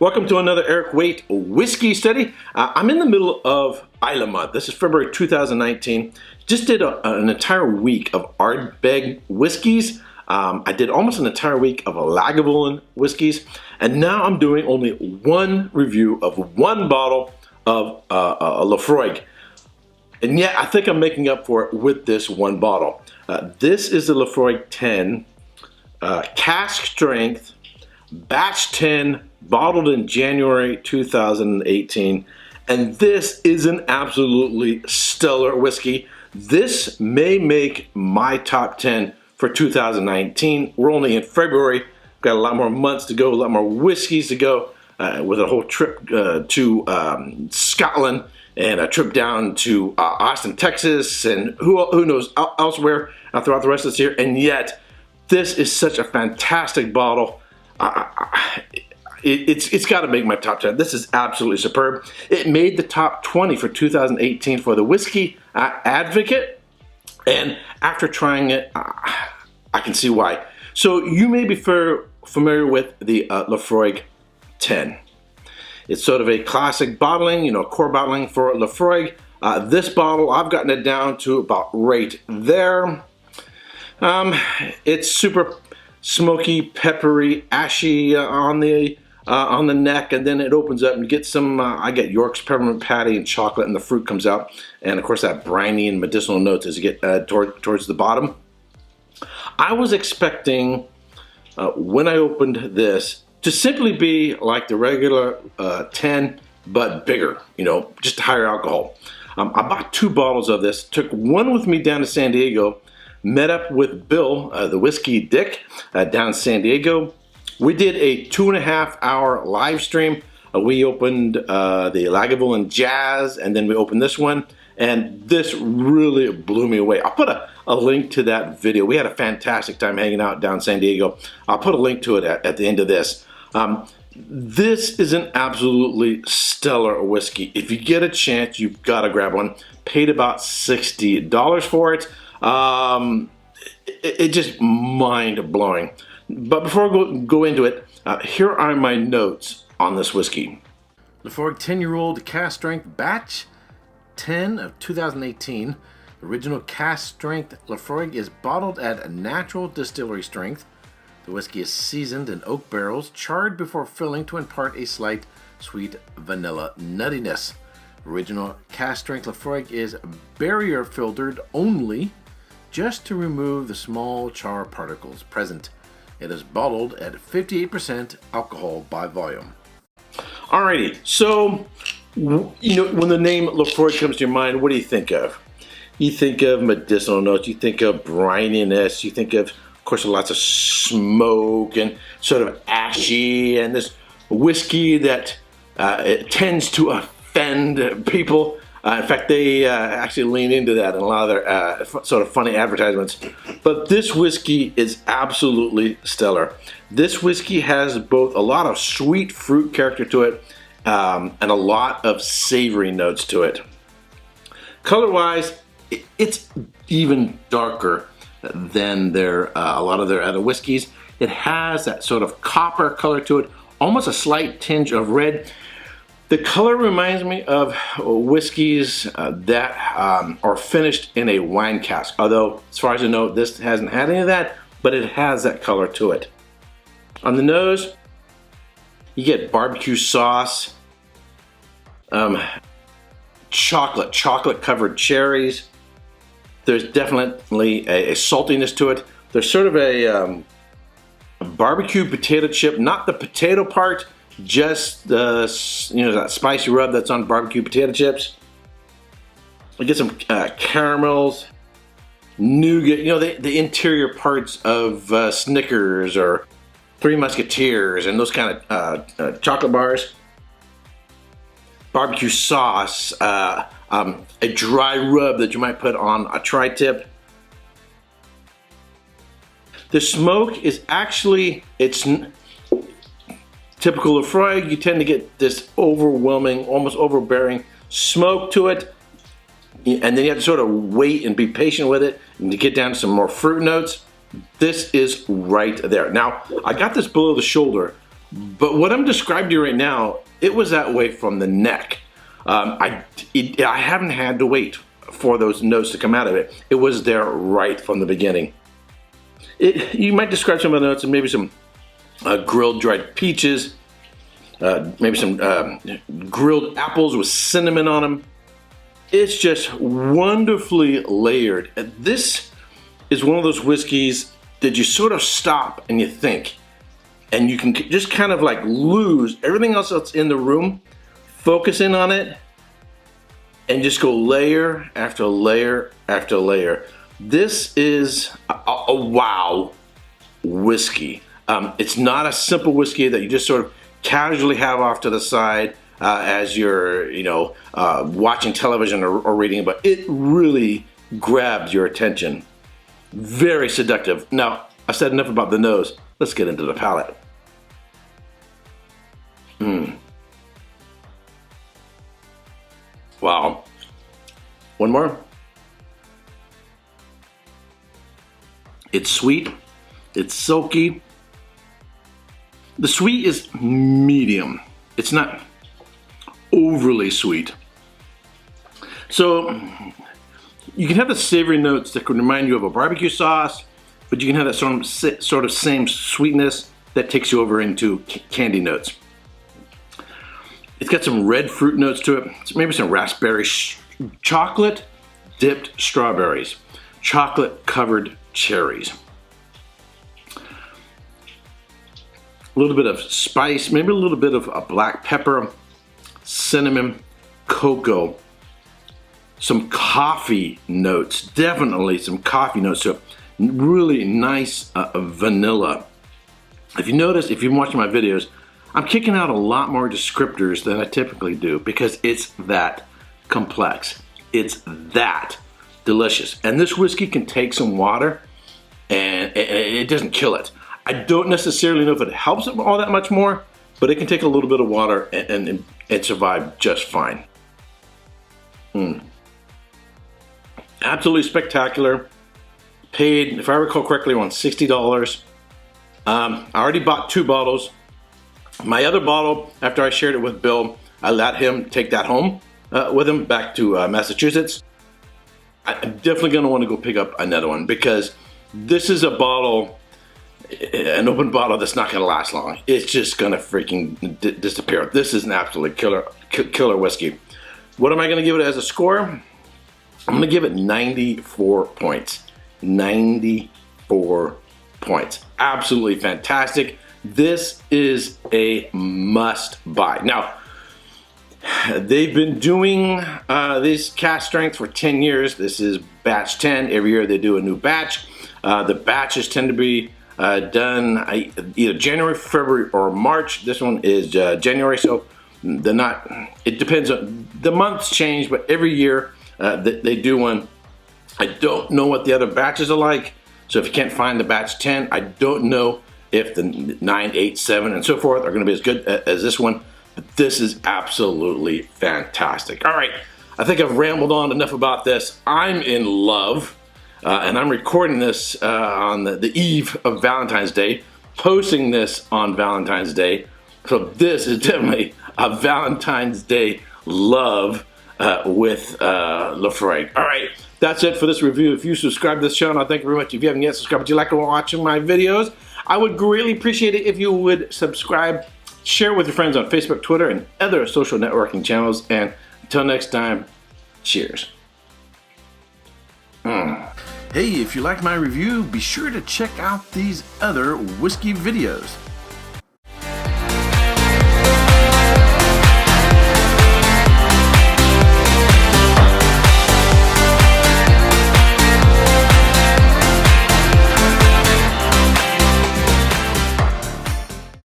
Welcome to another Erik Waite whiskey study. I'm in the middle of Islay month. This is February 2019. Just did an entire week of Ardbeg whiskeys. I did almost an entire week of Lagavulin whiskeys. And now I'm doing only one review of one bottle of Laphroaig. And yet I think I'm making up for it with this one bottle. This is the Laphroaig 10 cask strength, batch 10, bottled in January 2018, and this is an absolutely stellar whiskey. This may make my top 10 for 2019. We're only in February, got a lot more months to go, a lot more whiskeys to go, with a whole trip to Scotland and a trip down to Austin, Texas, and who knows elsewhere throughout the rest of this year. And yet this is such a fantastic bottle. It's got to make my top 10. This is absolutely superb. It made the top 20 for 2018 for the Whiskey Advocate, and after trying it, I can see why. So you may be familiar with the Laphroaig 10. It's sort of a classic bottling, core bottling for Laphroaig. This bottle, I've gotten it down to about right there. It's super smoky, peppery, ashy on the neck, and then it opens up and you get some, I get York's peppermint patty and chocolate, and the fruit comes out, and of course that briny and medicinal notes as you get towards the bottom. I was expecting, when I opened this, to simply be like the regular 10, but bigger, just higher alcohol. I bought 2 bottles of this, took one with me down to San Diego, met up with Bill, the Whiskey Dick, down in San Diego. We did a 2.5-hour live stream. We opened the Lagavulin Jazz, and then we opened this one, and this really blew me away. I'll put a link to that video. We had a fantastic time hanging out down in San Diego. I'll put a link to it at the end of this. This is an absolutely stellar whiskey. If you get a chance, you've got to grab one. Paid about $60 for it. It's just mind-blowing. But before I go into it, here are my notes on this whiskey. Laphroaig 10-year-old cask strength batch 10 of 2018. Original cask strength Laphroaig is bottled at a natural distillery strength. The whiskey is seasoned in oak barrels, charred before filling to impart a slight sweet vanilla nuttiness. Original cask strength Laphroaig is barrier filtered only, just to remove the small char particles present. It is bottled at 58% alcohol by volume. Alrighty, so when the name Laphroaig comes to your mind, what do you think of? You think of medicinal notes, you think of brininess, you think of course, lots of smoke and sort of ashy, and this whiskey that it tends to offend people. In fact, they actually lean into that in a lot of their sort of funny advertisements. But this whiskey is absolutely stellar. This whiskey has both a lot of sweet fruit character to it and a lot of savory notes to it. Color-wise, it's even darker than a lot of their other whiskeys. It has that sort of copper color to it, almost a slight tinge of red. The color reminds me of whiskeys that are finished in a wine cask, although as far as I know this hasn't had any of that, but it has that color to it. On the nose, you get barbecue sauce, chocolate covered cherries. There's definitely a saltiness to it. There's sort of a barbecue potato chip, not the potato part, just that spicy rub that's on barbecue potato chips. We get some caramels, nougat, the interior parts of Snickers or Three Musketeers and those kind of chocolate bars. Barbecue sauce, a dry rub that you might put on a tri-tip. The smoke is actually, it's typical of Laphroaig. You tend to get this overwhelming, almost overbearing smoke to it, and then you have to sort of wait and be patient with it and to get down to some more fruit notes. This is right there. Now, I got this below the shoulder But what I'm describing to you right now, it was that way from the neck. I haven't had to wait for those notes to come out of it. It was there right from the beginning. You might describe some of the notes and maybe some grilled dried peaches, maybe some grilled apples with cinnamon on them. It's just wonderfully layered. And this is one of those whiskeys that you sort of stop and you think, and you can just kind of like lose everything else that's in the room, focus in on it, and just go layer after layer after layer. This is a wow whiskey. It's not a simple whiskey that you just sort of casually have off to the side as you're, watching television or reading, but it really grabbed your attention. Very seductive. Now, I said enough about the nose. Let's get into the palate. Wow. One more. It's sweet. It's silky. The sweet is medium. It's not overly sweet. So you can have the savory notes that can remind you of a barbecue sauce, but you can have that sort of same sweetness that takes you over into candy notes. It's got some red fruit notes to it, maybe some raspberry, chocolate dipped strawberries, chocolate covered cherries. A little bit of spice, maybe a little bit of black pepper, cinnamon, cocoa, some coffee notes, definitely some coffee notes to it. Really nice vanilla. If you notice, if you've been watching my videos, I'm kicking out a lot more descriptors than I typically do because it's that complex. It's that delicious. And this whiskey can take some water and it doesn't kill it. I don't necessarily know if it helps it all that much more, but it can take a little bit of water and survive just fine. Absolutely spectacular. Paid, if I recall correctly, around $60. I already bought 2 bottles. My other bottle, after I shared it with Bill, I let him take that home with him back to Massachusetts. I'm definitely going to want to go pick up another one because this is a bottle, an open bottle that's not going to last long. It's just going to freaking disappear. This is an absolutely killer whiskey. What am I going to give it as a score? I'm going to give it 94 points. 94 points. Absolutely fantastic. This is a must buy. Now, they've been doing these cask strengths for 10 years. This is batch 10. Every year they do a new batch. The batches tend to be done either January, February, or March. This one is January, so they're not, it depends on, the months change, but every year they do one. I don't know what the other batches are like, so if you can't find the batch 10, I don't know if the 9, 8, 7, and so forth are going to be as good as this one, but this is absolutely fantastic. All right, I think I've rambled on enough about this. I'm in love, and I'm recording this on the eve of Valentine's Day, posting this on Valentine's Day, so this is definitely a Valentine's Day love with Laphroaig. All right, that's it for this review. If you subscribe to this channel, thank you very much. If you haven't yet subscribed, but you like watching my videos, I would greatly appreciate it if you would subscribe, share with your friends on Facebook, Twitter, and other social networking channels. And until next time, cheers. Hey, if you like my review, be sure to check out these other whiskey videos.